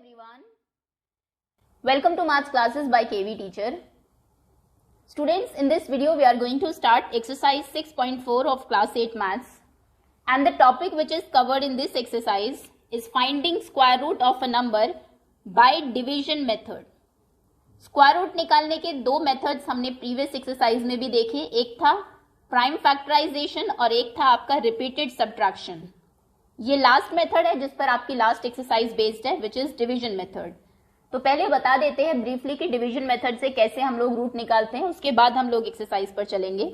everyone. Welcome to Maths classes by KV Teacher. Students, in this video we are going to start exercise 6.4 of class 8 Maths, and the topic which is covered in this exercise is finding square root of a number by division method. Square root निकालने के दो methods हमने previous exercise में भी देखे, एक था prime factorisation और एक था आपका रिपीटेड सब्ट्रैक्शन. ये लास्ट मेथड है जिस पर आपकी लास्ट एक्सरसाइज बेस्ड है, विच इज डिवीजन मेथड. तो पहले बता देते हैं ब्रीफली कि डिवीजन मेथड से कैसे हम लोग रूट निकालते हैं, उसके बाद हम लोग एक्सरसाइज पर चलेंगे.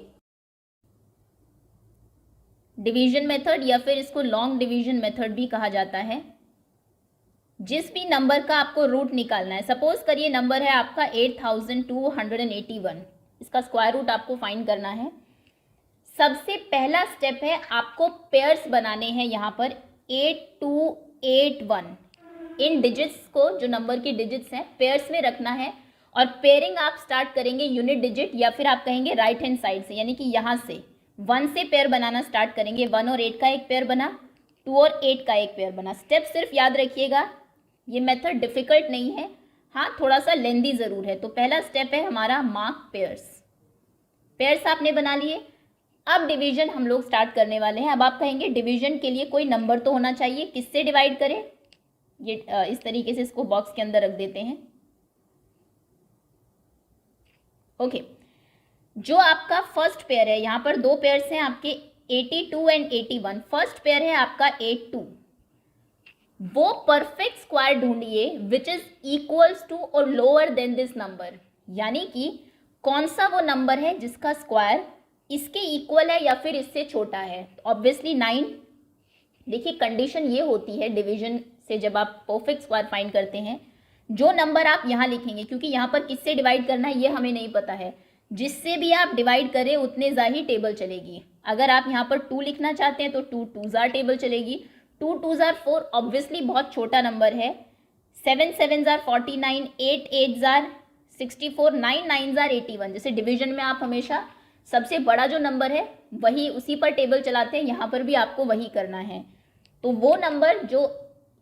डिवीजन मेथड या फिर इसको लॉन्ग डिवीजन मेथड भी कहा जाता है. जिस भी नंबर का आपको रूट निकालना है, सपोज करिए नंबर है आपका 8281, इसका स्क्वायर रूट आपको फाइंड करना है. सबसे पहला स्टेप है आपको पेयर्स बनाने हैं. यहाँ पर 8281 इन डिजिट्स को, जो नंबर की डिजिट्स हैं, पेयर्स में रखना है. और पेयरिंग आप स्टार्ट करेंगे यूनिट डिजिट या फिर आप कहेंगे राइट हैंड साइड से, यानी कि यहाँ से 1 से पेयर बनाना स्टार्ट करेंगे. 1 और 8 का एक पेयर बना, 2 और 8 का एक पेयर बना. स्टेप सिर्फ याद रखिएगा, ये मेथड डिफिकल्ट नहीं है, हाँ थोड़ा सा लेंदी ज़रूर है. तो पहला स्टेप है हमारा मार्क पेयर्स. पेयर्स आपने बना लिए. अब डिवीजन हम लोग स्टार्ट करने वाले हैं. अब आप कहेंगे डिवीजन के लिए कोई नंबर तो होना चाहिए, किससे डिवाइड करें. ये इस तरीके से इसको बॉक्स के अंदर रख देते हैं. ओके, जो आपका फर्स्ट पेयर है, यहाँ पर दो पेयर्स हैं आपके 82 एंड 81. फर्स्ट पेयर है आपका 82. वो परफेक्ट स्क्वायर ढूंढिए विच इज इक्वल्स टू और लोअर देन दिस नंबर. यानी कि कौन सा वो नंबर है जिसका स्क्वायर इसके इक्वल है या फिर इससे छोटा है. ऑब्वियसली 9. देखिए कंडीशन ये होती है डिवीजन से, जब आप परफेक्ट स्क्वायर फाइंड करते हैं, जो नंबर आप यहाँ लिखेंगे, क्योंकि यहाँ पर किससे डिवाइड करना है ये हमें नहीं पता है, जिससे भी आप डिवाइड करें उतने ज़्यादा ही टेबल चलेगी. अगर आप यहाँ पर 2 लिखना चाहते हैं तो 2 2 टेबल चलेगी. 2 2 4 ऑब्वियसली बहुत छोटा नंबर है. 7 7 49, 8 8 64, 9 9 81. जैसे डिवीजन में आप हमेशा सबसे बड़ा जो नंबर है वही उसी पर टेबल चलाते हैं, यहाँ पर भी आपको वही करना है. तो वो नंबर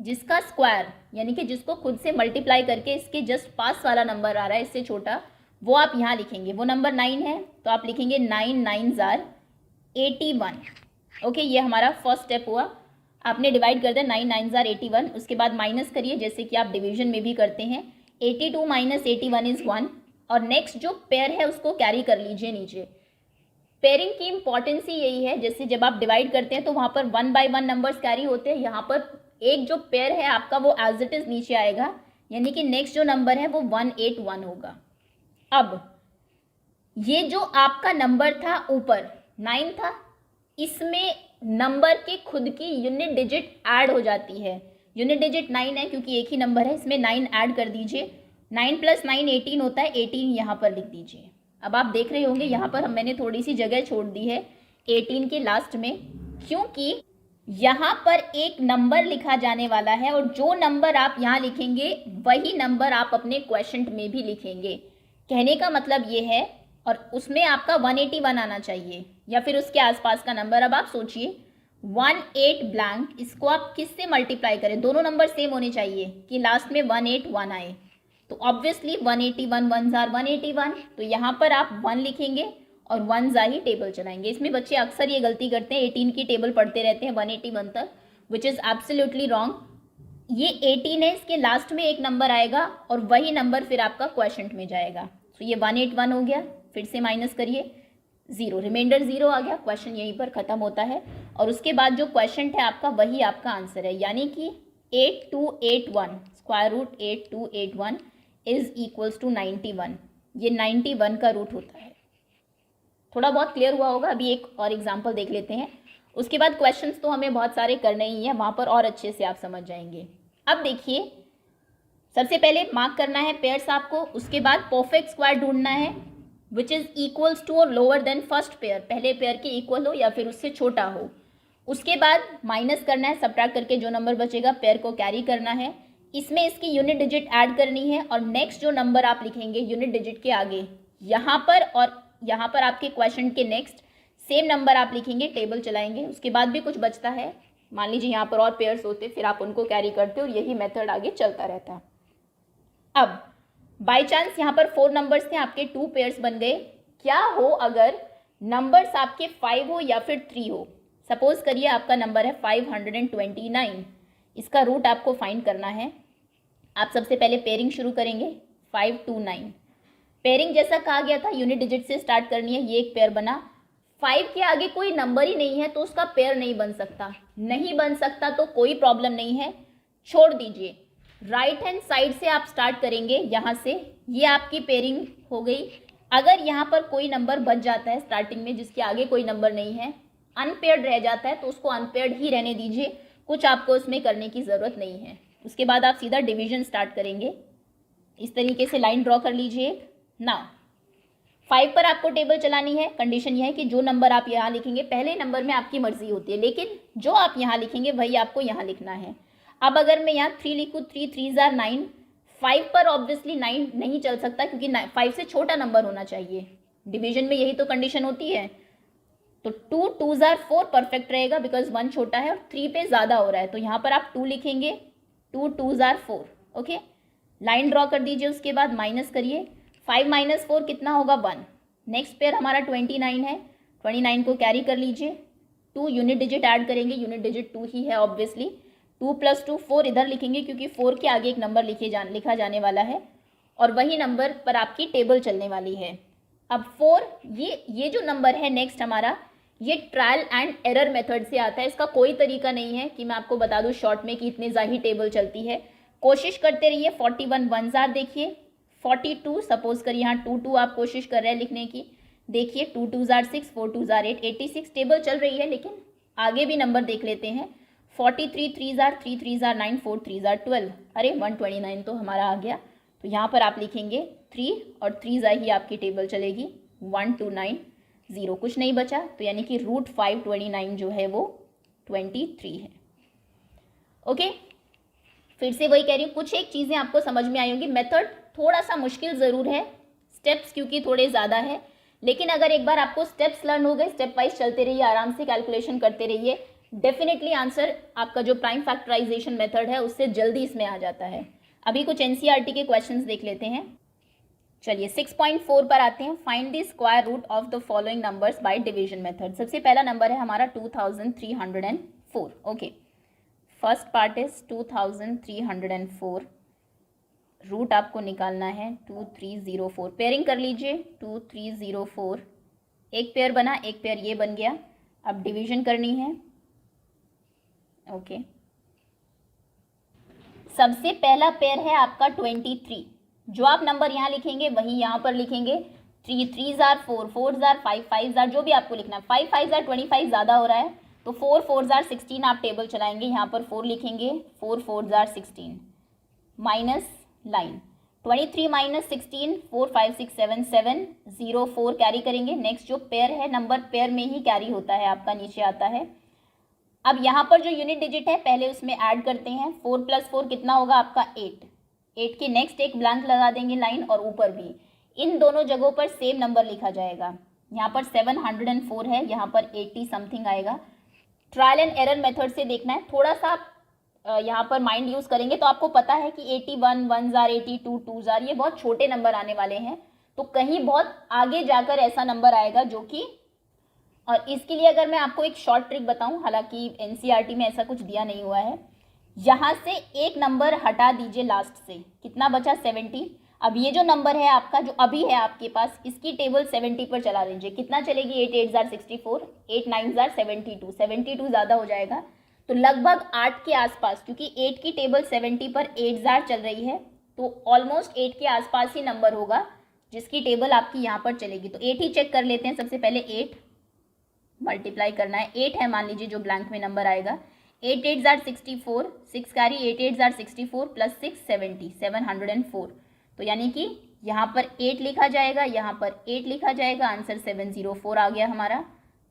जिसका स्क्वायर, यानी कि जिसको खुद से मल्टीप्लाई करके इसके जस्ट पास वाला नंबर आ रहा है इससे छोटा, वो आप यहाँ लिखेंगे. वो नंबर 9 है तो आप लिखेंगे 9 9 81. ओके, ये हमारा फर्स्ट स्टेप हुआ. आपने डिवाइड कर दिया 9 9 81. उसके बाद माइनस करिए जैसे कि आप डिवीजन में भी करते हैं. 82 - 81 इज 1. और नेक्स्ट जो पेयर है उसको कैरी कर लीजिए नीचे. पेयरिंग की इंपॉर्टेंस ही यही है, जैसे जब आप डिवाइड करते हैं तो वहाँ पर 1 by 1 नंबर्स कैरी होते हैं. यहाँ पर एक जो पेयर है आपका वो एज इट इज नीचे आएगा, यानी कि नेक्स्ट जो नंबर है वो 181 होगा. अब ये जो आपका नंबर था ऊपर 9 था, इसमें नंबर की खुद की यूनिट डिजिट ऐड हो जाती है. यूनिट डिजिट 9 है क्योंकि एक ही नंबर है, इसमें 9 ऐड कर दीजिए. 9 + 9 18 होता है. 18 यहाँ पर लिख दीजिए. अब आप देख रहे होंगे यहाँ पर मैंने थोड़ी सी जगह छोड़ दी है 18 के लास्ट में, क्योंकि यहाँ पर एक नंबर लिखा जाने वाला है और जो नंबर आप यहाँ लिखेंगे वही नंबर आप अपने क्वेश्चन में भी लिखेंगे. कहने का मतलब ये है, और उसमें आपका 181 आना चाहिए या फिर उसके आसपास का नंबर. अब आप सोचिए 18 ब्लैंक, इसको आप किससे मल्टीप्लाई करें. दोनों नंबर सेम होने चाहिए कि लास्ट में 181 आए. तो ऑब्वियसली 181 1 जार 181. तो यहाँ पर आप 1 लिखेंगे और 1 जार ही टेबल चलाएंगे. इसमें बच्चे अक्सर ये गलती करते हैं, 18 की टेबल पढ़ते रहते हैं 181 तक, विच इज़ एब्सोल्युटली रॉन्ग. ये 18 है, इसके लास्ट में एक नंबर आएगा और वही नंबर फिर आपका क्वेश्चन में जाएगा. तो ये 181 हो गया. फिर से माइनस करिए, 0, रिमाइंडर 0 आ गया. क्वेश्चन यहीं पर ख़त्म होता है. और उसके बाद जो क्वेश्चन है आपका वही आपका आंसर है, यानी कि 8281 square root 8281 is equals to 91. ये 91 का रूट होता है. थोड़ा बहुत क्लियर हुआ होगा. अभी एक और एग्जाम्पल देख लेते हैं, उसके बाद क्वेश्चंस तो हमें बहुत सारे करने ही हैं, वहाँ पर और अच्छे से आप समझ जाएंगे. अब देखिए, सबसे पहले मार्क करना है पेयर्स आपको. उसके बाद परफेक्ट स्क्वायर ढूंढना है विच इज़ इक्वल्स टू और लोअर देन फर्स्ट पेयर. पहले पेयर के इक्वल हो या फिर उससे छोटा हो. उसके बाद माइनस करना है, सब्ट्रैक्ट करके जो नंबर बचेगा पेयर को कैरी करना है. इसमें इसकी यूनिट डिजिट ऐड करनी है और नेक्स्ट जो नंबर आप लिखेंगे यूनिट डिजिट के आगे, यहाँ पर और यहाँ पर आपके क्वेश्चन के नेक्स्ट सेम नंबर आप लिखेंगे, टेबल चलाएंगे. उसके बाद भी कुछ बचता है मान लीजिए यहाँ पर और पेयर्स होते, फिर आप उनको कैरी करते और यही मेथड आगे चलता रहता। अब बाय चांस यहाँ पर 4 नंबर्स थे, आपके 2 पेयर्स बन गए। क्या हो अगर नंबर्स आपके 5 हो या फिर 3 हो। सपोज करिए आपका नंबर है 529, इसका रूट आपको फाइंड करना है। आप सबसे पहले पेयरिंग शुरू करेंगे 5 2 9। पेयरिंग जैसा कहा गया था यूनिट डिजिट से स्टार्ट करनी है। ये एक पेयर बना, 5 के आगे कोई नंबर ही नहीं है तो उसका पेयर नहीं बन सकता। नहीं बन सकता तो कोई प्रॉब्लम नहीं है, छोड़ दीजिए। राइट हैंड साइड से आप स्टार्ट करेंगे, यहाँ से ये आपकी पेयरिंग हो गई। अगर यहाँ पर कोई नंबर बच जाता है स्टार्टिंग में जिसके आगे कोई नंबर नहीं है, अनपेयर्ड रह जाता है, तो उसको अनपेयर्ड ही रहने दीजिए, कुछ आपको उसमें करने की ज़रूरत नहीं है। उसके बाद आप सीधा डिवीजन स्टार्ट करेंगे। इस तरीके से लाइन ड्रॉ कर लीजिए। नाउ 5 पर आपको टेबल चलानी है। कंडीशन यह है कि जो नंबर आप यहाँ लिखेंगे, पहले नंबर में आपकी मर्जी होती है, लेकिन जो आप यहाँ लिखेंगे वही आपको यहाँ लिखना है। अब अगर मैं यहाँ 3 लिखूँ, 3 3 जार 9, 5 पर ऑब्वियसली 9 नहीं चल सकता क्योंकि 5 से छोटा नंबर होना चाहिए। डिवीजन में यही तो कंडीशन होती है। तो 2 2 जार 4 परफेक्ट रहेगा बिकॉज 1 छोटा है और 3 पे ज़्यादा हो रहा है, तो यहाँ पर आप 2 लिखेंगे। 2 2 जार 4। ओके, लाइन ड्रॉ कर दीजिए। उसके बाद माइनस करिए। 5 - 4 कितना होगा? 1। नेक्स्ट पेयर हमारा 29 है, 29 को कैरी कर लीजिए। 2 यूनिट डिजिट ऐड करेंगे, यूनिट डिजिट 2 ही है ऑब्वियसली। 2 + 2 4 इधर लिखेंगे क्योंकि 4 के आगे एक नंबर लिखा जाने वाला है और वही नंबर पर आपकी टेबल चलने वाली है। अब 4 ये जो नंबर है नेक्स्ट हमारा, ये ट्रायल एंड एरर मेथड से आता है। इसका कोई तरीका नहीं है कि मैं आपको बता दूं शॉर्ट में कि इतने ज़्यादा टेबल चलती है। कोशिश करते रहिए। 41 1 जार देखिए, 42 सपोज करिए यहाँ 2 2 आप कोशिश कर रहे हैं लिखने की, देखिए 2 2 जार 6, 4 2 जार 8, 86 टेबल चल रही है। लेकिन आगे भी नंबर देख लेते हैं। 43 3 जार 3 3 जार 9, 4 3 जार 12। अरे 129 तो हमारा आ गया। तो यहाँ पर आप लिखेंगे 3 और 3 जार ही आपकी टेबल चलेगी। 1 2 9 0 कुछ नहीं बचा, तो यानी कि रूट 529 जो है वो 23 है। ओके, फिर से वही कह रही हूँ, कुछ एक चीज़ें आपको समझ में आई होंगी। मेथड थोड़ा सा मुश्किल ज़रूर है, स्टेप्स क्योंकि थोड़े ज़्यादा है, लेकिन अगर एक बार आपको स्टेप्स लर्न हो गए, स्टेप वाइज चलते रहिए, आराम से कैलकुलेशन करते रहिए, डेफिनेटली आंसर आपका जो प्राइम फैक्टराइजेशन मेथड है उससे जल्दी इसमें आ जाता है। अभी कुछ एनसीईआरटी के क्वेश्चंस देख लेते हैं। चलिए 6.4 पर आते हैं। Find the square root of the following numbers by division method. सबसे पहला नंबर है हमारा 2304। Okay, first part is 2304। Root आपको निकालना है 2304। पेयरिंग कर लीजिए 2304। एक पेयर बना, एक पेयर ये बन गया। अब डिवीजन करनी है। ओके, सबसे पहला पेयर है आपका 23। जो आप नंबर यहाँ लिखेंगे वही यहाँ पर लिखेंगे। 3 3 जार 4, 4 जार 5, 5 जार जो भी आपको लिखना है। 5 5 जार 25 ज़्यादा हो रहा है, तो 4 4 जार 16 आप टेबल चलाएंगे। यहाँ पर 4 लिखेंगे, 4 4 जार 16 माइनस लाइन 23 - 16, 4 5 6 7 7 0 4 कैरी करेंगे। नेक्स्ट जो पेयर है, नंबर पेयर में ही कैरी होता है आपका, नीचे आता है। अब यहाँ पर जो यूनिट डिजिट है पहले उसमें ऐड करते हैं। 4 + 4 कितना होगा आपका? 8। 8 के नेक्स्ट एक ब्लैंक लगा देंगे लाइन, और ऊपर भी इन दोनों जगहों पर सेम नंबर लिखा जाएगा। यहाँ पर 704 है, यहाँ पर 80 समथिंग आएगा। ट्रायल एंड एरर मेथड से देखना है। थोड़ा सा यहाँ पर माइंड यूज़ करेंगे तो आपको पता है कि 81 1 जार, 82 2 जार, ये बहुत छोटे नंबर आने वाले हैं, तो कहीं बहुत आगे जाकर ऐसा नंबर आएगा जो कि, और इसके लिए अगर मैं आपको एक शॉर्ट ट्रिक बताऊं, हालांकि एनसीईआरटी में ऐसा कुछ दिया नहीं हुआ है, यहाँ से एक नंबर हटा दीजिए लास्ट से, कितना बचा? 70। अब ये जो नंबर है आपका, जो अभी है आपके पास, इसकी टेबल 70 पर चला दीजिए। कितना चलेगी? 8 8 जार 64, 8 9 जार 72, 72 ज़्यादा हो जाएगा, तो लगभग 8 के आसपास, क्योंकि 8 की टेबल 70 पर 8 जार चल रही है, तो ऑलमोस्ट 8 के आसपास ही नंबर होगा जिसकी टेबल आपकी यहाँ पर चलेगी। तो 8 ही चेक कर लेते हैं। सबसे पहले 8 मल्टीप्लाई करना है। 8 है मान लीजिए जो ब्लैंक में नंबर आएगा। 8 8 जार 64, 6 कैरी, 8 8 जार 64 + 6 70, 704। तो यानी कि यहाँ पर 8 लिखा जाएगा, यहाँ पर 8 लिखा जाएगा। आंसर 704 आ गया हमारा।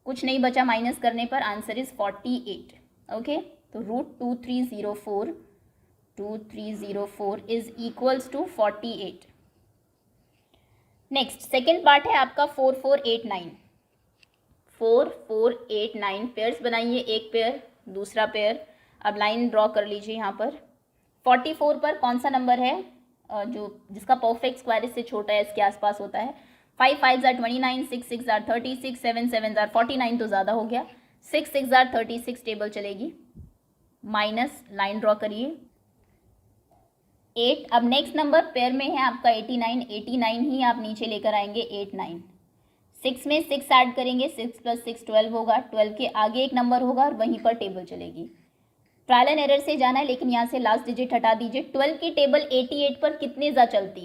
कुछ नहीं बचा माइनस करने पर। Answer is 48। ओके, तो root 2304 is equals to 48। Next second part है आपका 4489। 4489 पेयर्स बनाइए। एक पेयर दूसरा पेयर। अब लाइन ड्रॉ कर लीजिए यहाँ पर। 44 पर कौन सा नंबर है जो जिसका परफेक्ट स्क्वायर इससे छोटा है, इसके आसपास होता है? 5 5 आर 29, 6 6 आर 36, 7 7 आर 49 तो ज़्यादा हो गया, 6 6 आर 36 टेबल चलेगी, माइनस लाइन ड्रॉ करिए 8। अब नेक्स्ट नंबर पेयर में है आपका 89, 89 ही आप नीचे लेकर आएंगे 8 9। 6 में 6 ऐड करेंगे, 6 + 6 12 होगा, 12 के आगे एक नंबर होगा और वहीं पर टेबल चलेगी। ट्रायल एंड एरर से जाना है, लेकिन यहाँ से लास्ट डिजिट हटा दीजिए। 12 की टेबल 88 पर कितने जा चलती?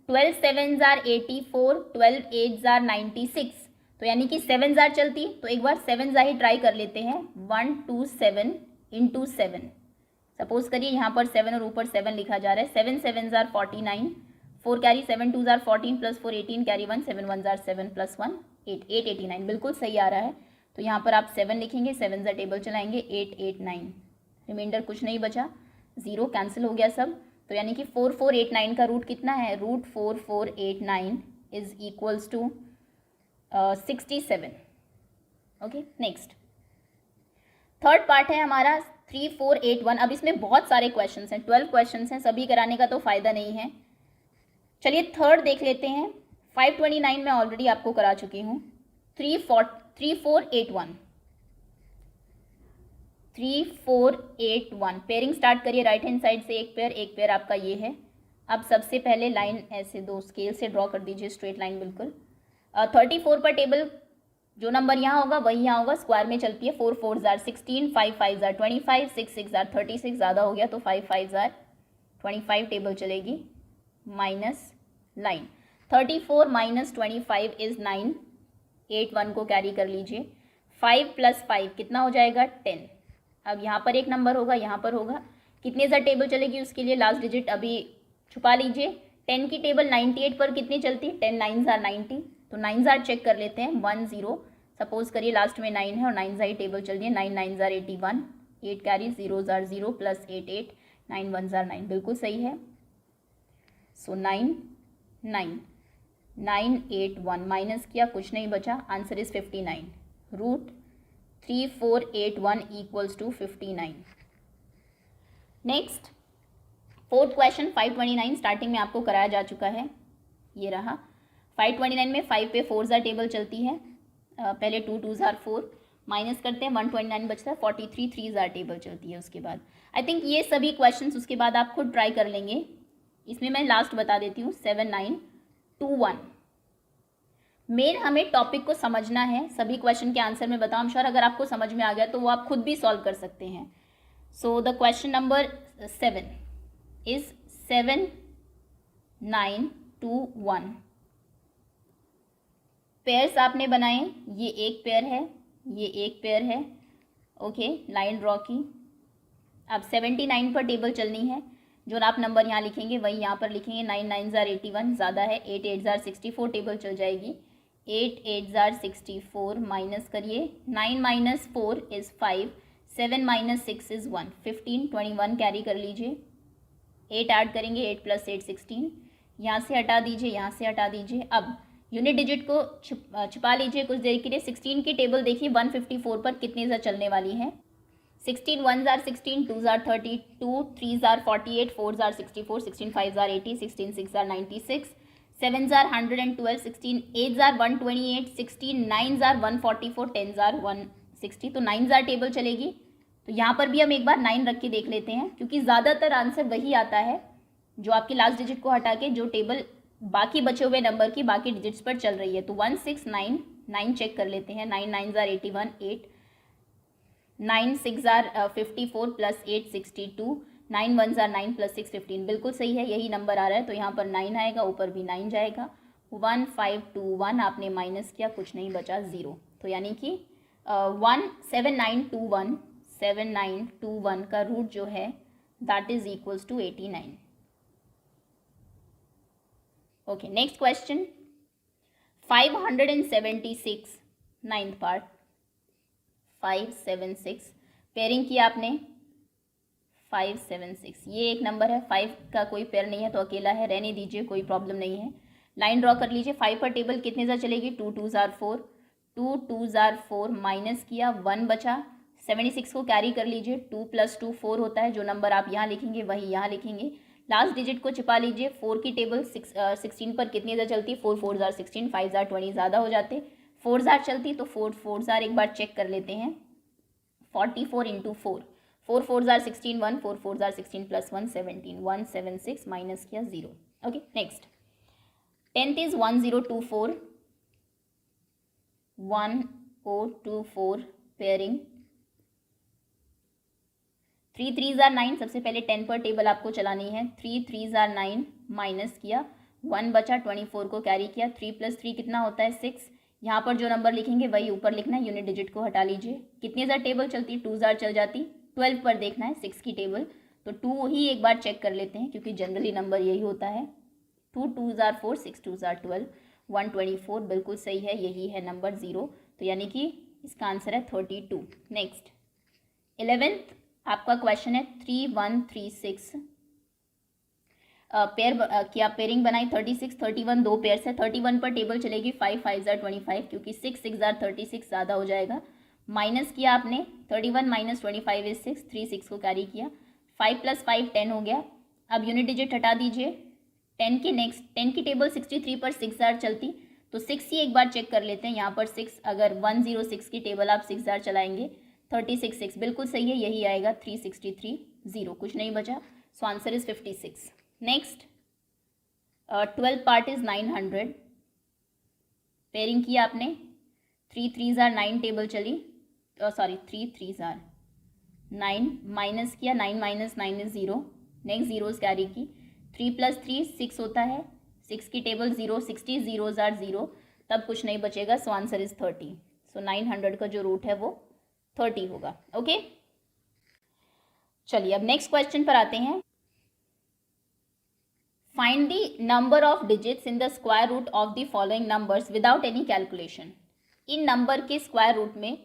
12 7 आर 84, 12 8 आर 96, तो यानी कि 7 जार चलती। तो एक बार 7 जार ही ट्राई कर लेते हैं। 1 2 7 × 7, सपोज करिए यहाँ पर 7 और ऊपर 7 लिखा जा रहा है। 7 7 jar 49, 4 carry 7 2 jar 14 + 4 18 carry 1, 7 1 jar 7 + 1 8, 889 बिल्कुल सही आ रहा है। तो यहाँ पर आप 7 लिखेंगे, 7 जार टेबल चलाएंगे 8 8 9, रिमाइंडर कुछ नहीं बचा, 0 कैंसिल हो गया सब। तो यानी कि 4489 का रूट कितना है? Root 4489 is equals to 67। Okay, next third part है हमारा 3481। अब इसमें बहुत सारे क्वेश्चंस हैं, 12 क्वेश्चंस हैं, सभी कराने का तो फ़ायदा नहीं है। चलिए थर्ड देख लेते हैं। 529 में ऑलरेडी आपको करा चुकी हूँ। 3481 3481 पेयरिंग स्टार्ट करिए। राइट हैंड साइड से एक पेयर आपका ये है। अब सबसे पहले लाइन ऐसे 2 स्केल से ड्रॉ कर दीजिए, स्ट्रेट लाइन बिल्कुल। 34 पर टेबल जो नंबर यहाँ होगा वही यहाँ होगा, स्क्वायर में चलती है। 4 4 आर 16, 5 5 आर 25, 6 6 आर 36, ज़्यादा हो गया तो 5 5 आर 25 टेबल चलेगी, माइनस लाइन। 34 - 25 इज़ 9, 8 1 को कैरी कर लीजिए। 5 + 5 कितना हो जाएगा? 10। अब यहाँ पर एक नंबर होगा, यहाँ पर होगा, कितने ज़ा टेबल चलेगी उसके लिए लास्ट डिजिट अभी छुपा लीजिए। 10 की टेबल 98 पर कितनी चलती? 10 9 आर 90, तो 9 आर चेक कर लेते हैं। 1 0, सपोज करिए लास्ट में 9 है और 9 ही टेबल चल रही है। 9 9 आर 81, 8 कैरी 0 आर 0 + 8 8, 9 1 आर 9, बिल्कुल सही है। सो 9 9 9 8 1 माइनस किया, कुछ नहीं बचा, answer is 59। Root 3481 equals to 59। Next fourth question 529 starting में आपको कराया जा चुका है, ये रहा। 529 में 5 पे 4 जार टेबल चलती है। पहले 2 2 जार 4 माइनस करते हैं, 129 बचता है। 43 3 जार टेबल चलती है उसके बाद। आई थिंक ये सभी क्वेश्चंस उसके बाद आप खुद ट्राई कर लेंगे। इसमें मैं लास्ट बता देती हूँ 7 9 2 1। मेन हमें टॉपिक को समझना है, सभी क्वेश्चन के आंसर में बताऊँ। श्योर अगर आपको समझ में आ गया तो वो आप खुद भी सॉल्व कर सकते हैं। So the question number 7 is 7 9 2 1। Pairs आपने बनाए, ये एक पेयर है, ये एक पेयर है। ओके, लाइन ड्रॉ की। अब 79 पर टेबल चलनी है, जो आप नंबर यहाँ लिखेंगे वही यहाँ पर लिखेंगे। 9 9 आर 81, ज़्यादा है। 8 8 आर 64 टेबल चल जाएगी। 8 8 आर 64 माइनस करिए। 9 - 4 इज़ 5, 7 - 6 इज़ 1, 15 21 कैरी कर लीजिए। 8 ऐड करेंगे, 8 + 8 16, यहाँ से हटा दीजिए, यहाँ से हटा दीजिए। अब यूनिट डिजिट को छुपा लीजिए कुछ देर के लिए। 16 की टेबल देखिए 154 पर कितनी ज़ा चलने वाली है। 16 1 आर 16, 2 आर 32, 3 आर 48, 4 आर 64, 16 5 आर 80, 16 6 आर 96, 7 आर 112, 16 8 आर 128, 16 9 आर 144, 10 आर 160, तो 9 आर टेबल चलेगी। तो यहाँ पर भी हम एक बार 9 रख के देख लेते हैं, क्योंकि ज़्यादातर आंसर वही आता है जो आपकी लास्ट डिजिट को हटा के जो टेबल बाकी बचे हुए नंबर की बाकी डिजिट्स पर चल रही है। तो 1 6 9 9 चेक कर लेते हैं। 9 9 आर 81, 8 9 6 आर 54 + 8 62, 9 1 आर 9 + 6 15, बिल्कुल सही है, यही नंबर आ रहा है। तो यहाँ पर 9 आएगा, ऊपर भी 9 जाएगा। 1 5 2 1 आपने माइनस किया, कुछ नहीं बचा, 0। तो यानी कि 7 9 2 1 7 9 2 1 का रूट जो है that is equals to 89। Okay, next question 576 ninth part. 576 pairing किया आपने। 576 ये एक नंबर है, 5 का कोई पेयर नहीं है तो अकेला है, रहने दीजिए, कोई प्रॉब्लम नहीं है। लाइन ड्रॉ कर लीजिए। 5 पर टेबल कितने ज़ा चलेगी? 2 2 आर 4, 2 2 आर 4 माइनस किया, 1 बचा। 76 को कैरी कर लीजिए, 2 + 2 4 होता है, जो नंबर आप यहाँ लिखेंगे वही यहाँ लिखेंगे। लास्ट डिजिट को छिपा लीजिए, 4 की टेबल 16 पर कितनी ज़्यादा चलती है, 4 4 ज़ार 16, 5 ज़ार 20 ज़्यादा हो जाते, 4 ज़ार चलती, तो 4 4 ज़ार एक बार चेक कर लेते हैं, 44 × 4, 4 4 ज़ार 16 1, 4 4 ज़ार 16 + 1 17, 176 माइनस किया 0। Okay, next 10th is 1024, 1024 pairing, 3 3 ज़ार 9, सबसे पहले 10 पर टेबल आपको चलानी है, 3 3 ज़ार 9 माइनस किया, 1 बचा, 24 को कैरी किया, 3 + 3 कितना होता है 6, यहाँ पर जो नंबर लिखेंगे वही ऊपर लिखना है, यूनिट डिजिट को हटा लीजिए। कितनी ज़ार टेबल चलती, 2 ज़ार चल जाती, 12 पर देखना है 6 की टेबल, तो 2 ही एक बार चेक कर लेते हैं क्योंकि जनरली नंबर यही होता है, 2 2 ज़ार 4, 6 2 ज़ार 12, 124 बिल्कुल सही है, यही है नंबर 0, तो यानी कि इसका आंसर है 32। नेक्स्ट 11th आपका क्वेश्चन है 3136, पेयर क्या पेयरिंग बनाई, 36 31 दो पेयर है, 31 पर टेबल चलेगी 5 5 ज़ार 25 क्योंकि 6 6 ज़ार 36 ज़्यादा हो जाएगा, माइनस किया आपने, 31 - 25 इज 6, 3 6 को कैरी किया, 5 + 5 10 हो गया। अब यूनिट डिजिट हटा दीजिए, 10 की टेबल 63 पर 6 ज़ार चलती, तो 6 ही एक बार चेक कर लेते हैं, यहाँ पर 6, अगर 106 की टेबल आप 6 ज़ार चलाएंगे, 36 6 बिल्कुल सही है, यही आएगा, 363 0, कुछ नहीं बचा, so answer is 56। Next 12 part is 900, pairing किया आपने, 3 3 ज़ार 9 टेबल चली, सॉरी 3 3 ज़ार 9 माइनस किया, 9 - 9 इज 0, नेक्स्ट जीरोस कैरी की, 3 + 3 6 होता है, 6 की टेबल 0, 60 0 ज़ार 0, तब कुछ नहीं बचेगा, सो आंसर इज 30, सो 900 का जो रूट है वो 30 होगा। ओके, चलिए अब नेक्स्ट क्वेश्चन पर आते हैं। Find the number of digits in the square root of the following numbers without any calculation. इन नंबर के स्क्वायर रूट में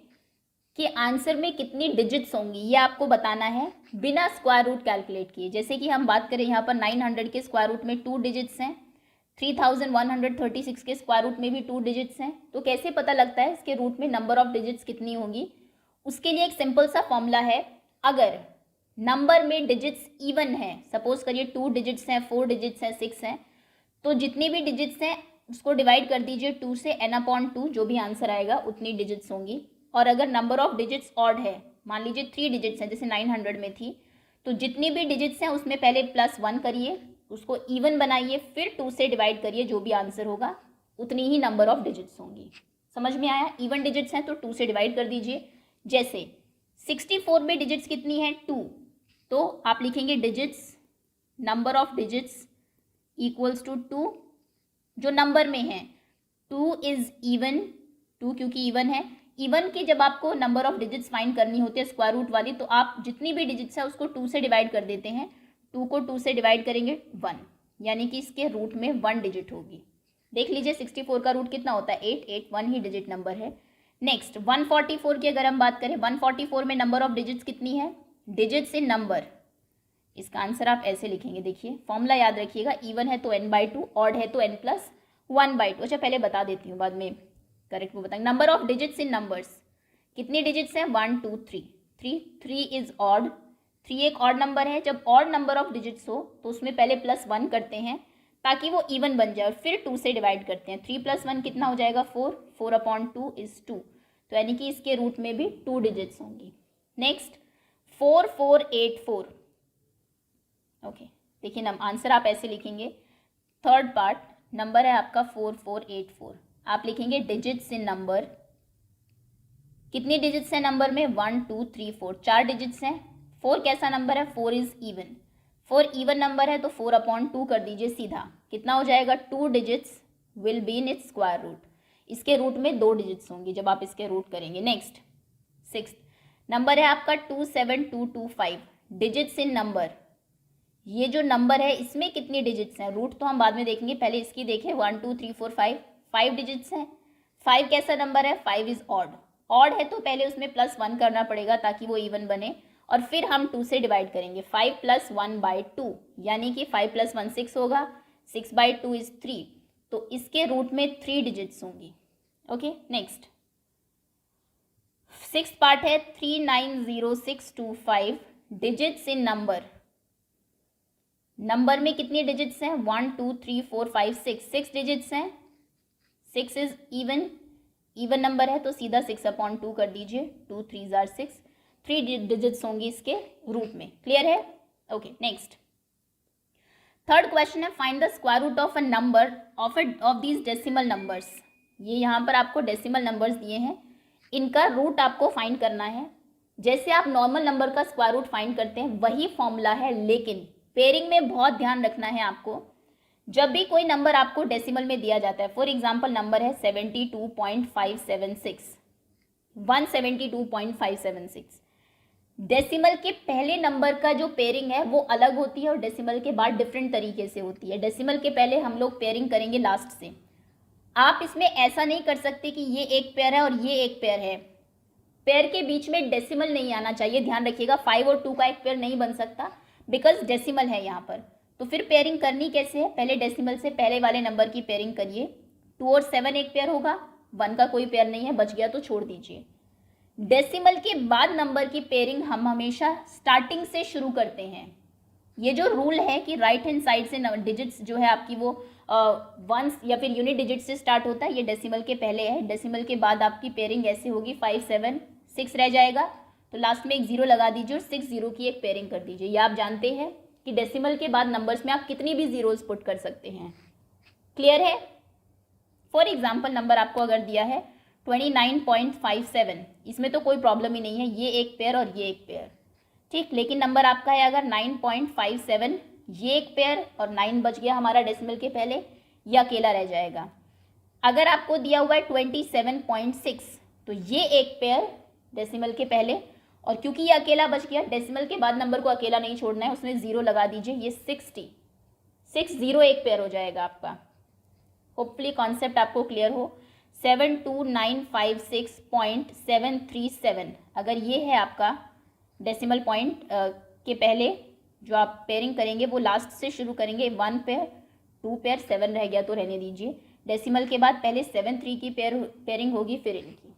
के आंसर में कितनी डिजिट्स होंगी ये आपको बताना है बिना स्क्वायर रूट कैलकुलेट किए। जैसे कि हम बात करें यहाँ पर 900 के स्क्वायर रूट में 2 डिजिट्स हैं, 3136 के स्क्वायर रूट में भी 2 डिजिट्स हैं, तो कैसे पता लगता है इसके रूट में नंबर ऑफ डिजिट्स कितनी होंगी। उसके लिए एक सिंपल सा फॉर्मूला है, अगर नंबर में डिजिट्स इवन है, सपोज करिए 2 डिजिट्स हैं, 4 डिजिट्स हैं, 6 हैं, तो जितनी भी डिजिट्स हैं उसको डिवाइड कर दीजिए 2 से, n/2 जो भी आंसर आएगा उतनी डिजिट्स होंगी। और अगर नंबर ऑफ डिजिट्स ऑड है, मान लीजिए 3 डिजिट्स हैं जैसे 900 में थी, तो जितनी भी डिजिट्स हैं उसमें पहले +1 करिए, उसको इवन बनाइए, फिर 2 से डिवाइड करिए, जो भी आंसर होगा उतनी ही नंबर ऑफ डिजिट्स होंगी। समझ में आया? इवन डिजिट्स हैं तो 2 से डिवाइड कर दीजिए। जैसे 64 में डिजिट्स कितनी है 2, तो आप लिखेंगे digits, number of digits equals to 2, जो नंबर में है 2 इज इवन, 2 क्योंकि इवन है, इवन की जब आपको नंबर ऑफ डिजिट्स फाइंड करनी होती है स्क्वायर रूट वाली, तो आप जितनी भी डिजिट्स है उसको 2 से डिवाइड कर देते हैं, 2 को 2 से डिवाइड करेंगे 1, यानी कि इसके रूट में 1 डिजिट होगी। देख लीजिए 64 का रूट कितना होता है 8, 8 1 ही डिजिट नंबर है। नेक्स्ट 144 की अगर हम बात करें, 144 में नंबर ऑफ डिजिट्स कितनी है, डिजिट्स इन नंबर, इसका आंसर आप ऐसे लिखेंगे, देखिए फॉर्मूला याद रखिएगा, इवन है तो n/2, ऑड है तो n+1/2। अच्छा पहले बता देती हूँ, बाद में करेक्ट वो बताएंगे। Number of digits in numbers, कितनी डिजिट्स हैं 1 2 3, 3 इज ऑड, 3 एक ऑड नंबर है, जब ऑड नंबर ऑफ डिजिट्स हो तो उसमें पहले +1 करते हैं ताकि वो इवन बन जाए, और फिर 2 से डिवाइड करते हैं, 3 + 1 कितना हो जाएगा 4, 4/2 इज 2, तो यानी कि इसके रूट में भी 2 डिजिट्स होंगी। नेक्स्ट 4484, ओके देखिए ना आंसर आप ऐसे लिखेंगे, थर्ड पार्ट नंबर है आपका 4484, आप लिखेंगे डिजिट्स इन नंबर, कितनी डिजिट्स हैं नंबर में 1 2 3 4, 4 डिजिट्स हैं। 4 कैसा नंबर है, 4 इज इवन, 4 इवन नंबर है तो 4/2 कर दीजिए सीधा, कितना हो जाएगा 2 digits will be in its square root, इसके रूट में 2 डिजिट्स होंगी जब आप इसके रूट करेंगे। नेक्स्ट 6 नंबर है आपका 27225, डिजिट्स इन नंबर, ये जो नंबर है इसमें कितनी डिजिट्स हैं, रूट तो हम बाद में देखेंगे, पहले इसकी देखें 1 2 3 4 5, 5 डिजिट्स हैं। 5 कैसा नंबर है, 5 इज ऑड, ऑड है तो पहले उसमें +1 करना पड़ेगा ताकि वो इवन बने, और फिर हम 2 से डिवाइड करेंगे, 5 + 1/2, यानी कि 5 + 1 6 होगा, 6/2 इज 3, तो इसके रूट में 3 डिजिट्स होंगी। ओके नेक्स्ट सिक्स पार्ट है 390625 डिजिट्स इन नंबर। नंबर में कितनी डिजिट्स हैं? 1 2 3 4 5 6 डिजिट्स हैं। 6 इज इवन नंबर है तो सीधा 6/2 कर दीजिए। 2 3 जार 6, 3 डिजिट्स होंगी इसके रूट में। क्लियर है? ओके, नेक्स्ट थर्ड क्वेश्चन है find the square root of a number of these decimal numbers. ये यहाँ पर आपको डेसिमल नंबर्स दिए हैं, इनका रूट आपको फाइंड करना है। जैसे आप नॉर्मल नंबर का स्क्वायर रूट फाइंड करते हैं वही फॉर्मूला है, लेकिन पेयरिंग में बहुत ध्यान रखना है आपको। जब भी कोई नंबर आपको डेसिमल में दिया जाता है, फॉर एग्जांपल नंबर है 72.576, 172.576, डेसिमल के पहले नंबर का जो पेयरिंग है वो अलग होती है और डेसिमल के बाद डिफरेंट तरीके से होती है। डेसिमल के पहले हम लोग पेयरिंग करेंगे लास्ट से। आप इसमें ऐसा नहीं कर सकते कि ये एक पेयर है और ये एक पेयर है। पेयर के बीच में डेसिमल नहीं आना चाहिए, ध्यान रखिएगा। 5 और 2 का एक पेयर नहीं बन सकता बिकॉज डेसिमल है यहाँ पर। तो फिर पेयरिंग करनी कैसे है? पहले डेसिमल से पहले वाले नंबर की पेयरिंग करिए। 2 और 7 एक पेयर होगा, 1 का कोई पेयर नहीं है, बच गया तो छोड़ दीजिए। डेसिमल के बाद नंबर की पेयरिंग हम हमेशा स्टार्टिंग से शुरू करते हैं। ये जो रूल है कि राइट हैंड साइड से डिजिट्स जो है आपकी वो वंस या फिर यूनिट डिजिट से स्टार्ट होता है, ये डेसिमल के पहले है। डेसिमल के बाद आपकी पेयरिंग ऐसे होगी, 5 7 6 रह जाएगा तो लास्ट में एक 0 लगा दीजिए और 6 0 की एक पेयरिंग कर दीजिए। ये आप जानते हैं कि डेसिमल के बाद नंबर्स में आप कितनी भी जीरोस पुट कर सकते हैं। क्लियर है? फॉर एग्जाम्पल नंबर आपको अगर दिया है 29.57, इसमें तो कोई प्रॉब्लम ही नहीं है, ये एक पेयर और ये एक पेयर, ठीक। लेकिन नंबर आपका है अगर 9.57, ये एक पेयर और 9 बच गया हमारा डेसिमल के पहले, ये अकेला रह जाएगा। अगर आपको दिया हुआ है 27.6 तो ये एक पेयर डेसिमल के पहले, और क्योंकि ये अकेला बच गया, डेसिमल के बाद नंबर को अकेला नहीं छोड़ना है, उसमें 0 लगा दीजिए। ये 60 60 एक पेयर हो जाएगा आपका। होपफुली कॉन्सेप्ट आपको क्लियर हो। 72956.737 अगर ये है आपका डेसिमल पॉइंट के पहले जो आप पेयरिंग करेंगे वो लास्ट से शुरू करेंगे। 1 पेयर 2 पेयर 7 रह गया तो रहने दीजिए। डेसिमल के बाद पहले 7 3 की पेयरिंग होगी, फिर इनकी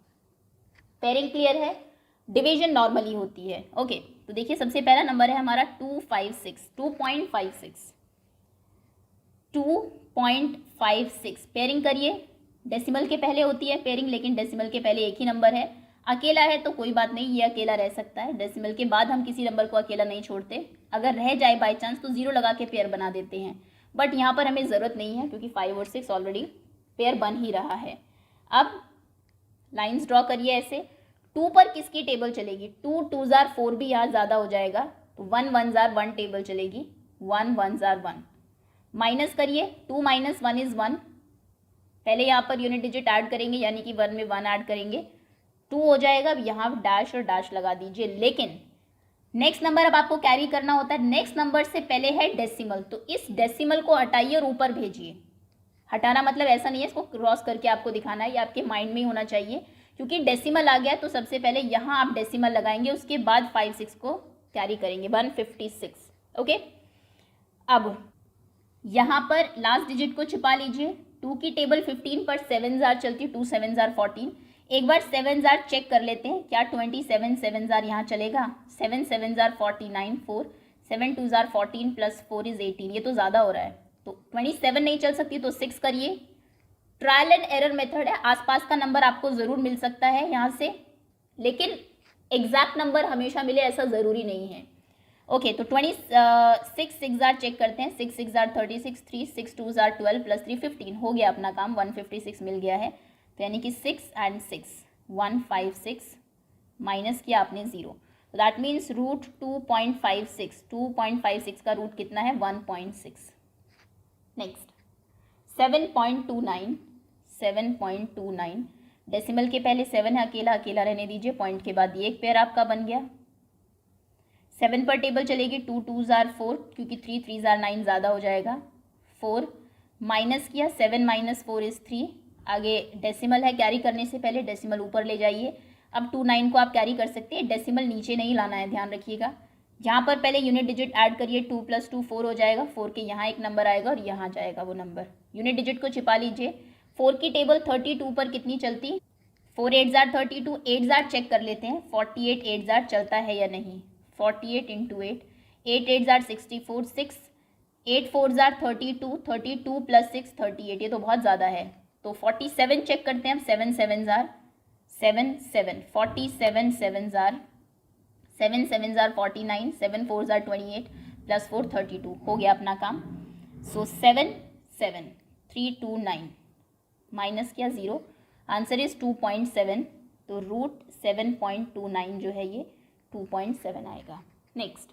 पेयरिंग। क्लियर है? डिवीजन नॉर्मली होती है। ओके, तो देखिए सबसे पहला नंबर है हमारा 2.56 पेयरिंग करिए। डेसिमल के पहले होती है पेयरिंग, लेकिन डेसिमल के पहले एक ही नंबर है। अकेला है तो कोई बात नहीं, ये अकेला रह सकता है। डेसिमल के बाद हम किसी नंबर को अकेला नहीं छोड़ते, अगर रह जाए बाई चांस तो 0 लगा के पेयर बना देते हैं, बट यहाँ पर हमें ज़रूरत नहीं है क्योंकि 5 और 6 ऑलरेडी पेयर बन ही रहा है। अब लाइन्स ड्रॉ करिए ऐसे। 2 पर किसकी टेबल चलेगी? 2 2 जार 4 भी यहाँ ज़्यादा हो जाएगा तो 1 1 जार 1 टेबल चलेगी। 1 1 जार 1 माइनस करिए। 2 - 1 इज़ 1। पहले यहाँ पर यूनिट डिजिट ऐड करेंगे यानी कि 1 में 1 ऐड करेंगे, 2 हो जाएगा। अब यहाँ डैश और डैश लगा दीजिए। लेकिन नेक्स्ट नंबर अब आपको कैरी करना होता है। नेक्स्ट नंबर से पहले है डेसिमल, तो इस डेसिमल को हटाइए और ऊपर भेजिए। हटाना मतलब ऐसा नहीं है इसको क्रॉस करके आपको दिखाना है, ये आपके माइंड में ही होना चाहिए। क्योंकि डेसिमल आ गया तो सबसे पहले यहाँ आप डेसिमल लगाएंगे, उसके बाद 5 6 को कैरी करेंगे। 156। ओके, अब यहाँ पर लास्ट डिजिट को छिपा लीजिए। 2 की टेबल 15 पर 7 जार चलती है, 2 7 जार 14। एक बार 7 जार चेक कर लेते हैं, क्या 27 7 जार यहाँ चलेगा? 7 7 जार 49, 4 7 2 जार 14 प्लस 4 इज 18। ये तो ज़्यादा हो रहा है तो 27 नहीं चल सकती तो 6 करिए। ट्रायल एंड एरर मेथड है, आसपास का नंबर आपको ज़रूर मिल सकता है यहाँ से, लेकिन एग्जैक्ट नंबर हमेशा मिले ऐसा ज़रूरी नहीं है। ओके, तो 26 6 जार चेक करते हैं। 6 6 जार 36, 3 6 2 जार 12 प्लस 3 15। हो गया अपना काम, 156 मिल गया है। तो यानी कि 6 and 6 156 माइनस किया आपने 0, तो दैट मीन्स रूट 2.56। 2.56 का रूट कितना है? 1.6। नेक्स्ट 7.29 7.29 डेसिमल के पहले 7 है, अकेला अकेला रहने दीजिए। पॉइंट के बाद ये एक पेयर आपका बन गया। 7 पर टेबल चलेगी। 2 2 जार 4 क्योंकि 3 3 जार 9 ज़्यादा हो जाएगा। 4 माइनस किया, 7 - 4 इज़ 3। आगे डेसिमल है, कैरी करने से पहले डेसिमल ऊपर ले जाइए। अब 2 9 को आप कैरी कर सकते हैं, डेसिमल नीचे नहीं लाना है, ध्यान रखिएगा। यहाँ पर पहले यूनिट डिजिट ऐड करिए। 2 + 2 4 हो जाएगा। 4 के यहाँ एक नंबर आएगा और यहाँ जाएगा वो नंबर। यूनिट डिजिट को छिपा लीजिए। 4 की टेबल 32 पर कितनी चलती? 4 8 जार 32, 8 जार चेक कर लेते हैं 48 8 जार चलता है या नहीं। 48 इंटू 8, 8 8 जार 64, 6 8 4 जार 32, 32 प्लस 6 38, ये तो बहुत ज़्यादा है। तो 47 चेक करते हैं हम, 7 7 jar 7 7, 47 7 jar 7 7 jar 49, 7 4 jar 28 plus 4 32, हो गया अपना काम। सो 7 7 3 2 9 माइनस किया 0, आंसर इज 2.7, तो रूट 7.29 जो है ये 2.7 आएगा। नेक्स्ट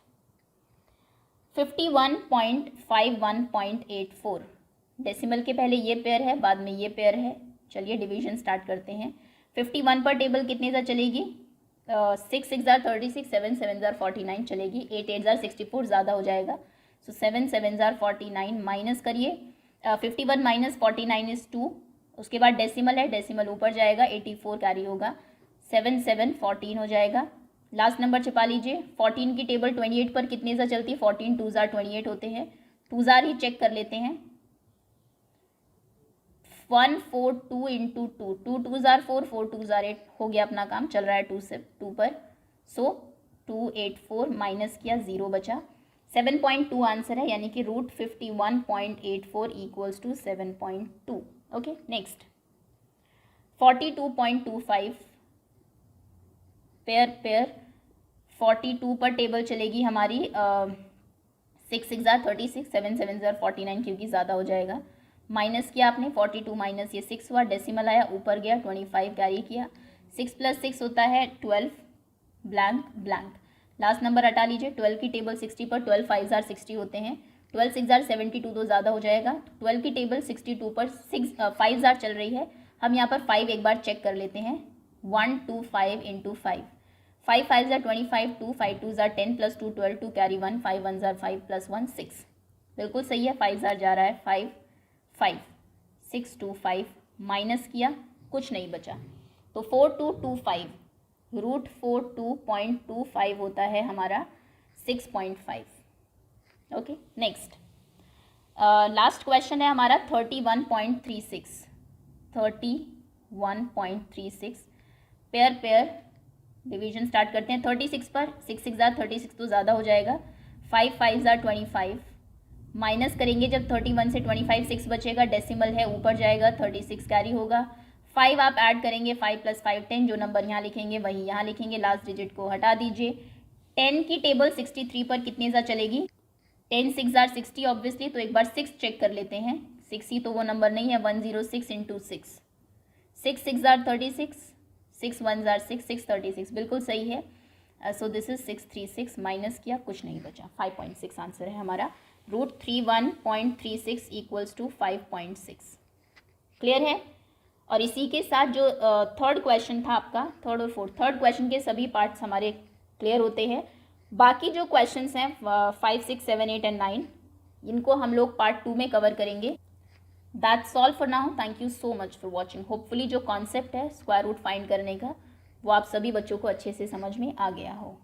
51.51.84, डेसिमल के पहले ये पेयर है, बाद में ये पेयर है। चलिए डिवीजन स्टार्ट करते हैं। 51 पर टेबल कितने ज़ार चलेगी, 6 6 ज़ार 36, 7 7 ज़ार 49 चलेगी, 8 8 ज़ार 64 ज़्यादा हो जाएगा। सो 7 7 ज़ार 49 माइनस करिए, 51 माइनस 49 इज़ 2, उसके बाद डेसिमल है, डेसिमल ऊपर जाएगा, 84 कैरी होगा, 7 7 14 हो जाएगा। लास्ट नंबर छिपा लीजिए। 14 की टेबल 28 पर कितने ज़ार चलती है, 14 2 ज़ार 28 होते हैं, 2 ज़ार ही चेक कर लेते हैं। 1 4 2 इंटू 2, 2 2 ज़ार 4, 4 2 ज़ार 8, हो गया अपना काम, चल रहा है 2 से 2 पर। सो 284 माइनस किया 0 बचा, 7.2 आंसर है, यानी कि root 51.84 equals to 7.2। Okay next 42.25, pair 42 पर टेबल चलेगी हमारी, 6 6 ज़ार 36, 7 7 ज़ार 49, क्योंकि ज़्यादा हो जाएगा। माइनस किया आपने, 42 माइनस ये 6 हुआ, डेसिमल आया, ऊपर गया, 25 कैरी किया, 6 प्लस 6 होता है 12, ब्लैंक ब्लैंक। लास्ट नंबर हटा लीजिए। 12 की टेबल 60 पर 12 5 ज़ार 60 होते हैं, 12 6 ज़ार 72 तो ज़्यादा हो जाएगा। 12 की टेबल 62 पर 5 ज़ार चल रही है, हम यहाँ पर 5 एक बार चेक कर लेते हैं। 1 2 5 इंटू 5, 5 5 ज़ार 25, 2 5 2 ज़ार 10 प्लस 2 12, 2 कैरी 1, 5 1 ज़ार 5 प्लस 1 6, बिल्कुल सही है। 5 ज़ार जा रहा है, 5 5 6 2 5, माइनस किया, कुछ नहीं बचा, तो 4225, रूट 42.25 होता है हमारा 6.5। ओके नेक्स्ट लास्ट क्वेश्चन है हमारा 31.36, 31.36, पेयर डिवीजन स्टार्ट करते हैं। 36 पर 6 6 ज़ार 36 तो ज़्यादा हो जाएगा, 5 5 ज़ार 25, माइनस करेंगे जब 31 से 25 6 बचेगा, डेसिमल है, ऊपर जाएगा, 36 कैरी होगा। 5 आप ऐड करेंगे, 5 प्लस 5 10, जो नंबर यहाँ लिखेंगे वही यहाँ लिखेंगे, लास्ट डिजिट को हटा दीजिए। 10 की टेबल 63 पर कितने ज़ार चलेगी, 10 6 ज़ार 60 ऑब्वियसली, तो एक बार 6 चेक कर लेते हैं। 6 ही तो वो नंबर नहीं है, 106 इंटू 6, 6 6 ज़ार 36, 6 1 ज़ार 6, 6 36, बिल्कुल सही है। सो दिस इज 636, माइनस किया, कुछ नहीं बचा, 5.6 आंसर है हमारा। Root 31.36 equals to 5.6। क्लियर है। और इसी के साथ जो थर्ड क्वेश्चन था आपका, थर्ड और फोर्थ, थर्ड क्वेश्चन के सभी पार्ट्स हमारे क्लियर होते हैं। बाकी जो क्वेश्चंस हैं 5 6 7 8 एंड 9, इनको हम लोग पार्ट 2 में कवर करेंगे। That's all for now, thank you so much for watching. Hopefully जो कॉन्सेप्ट है स्क्वायर रूट फाइंड करने का, वो आप सभी बच्चों को अच्छे से समझ में आ गया हो।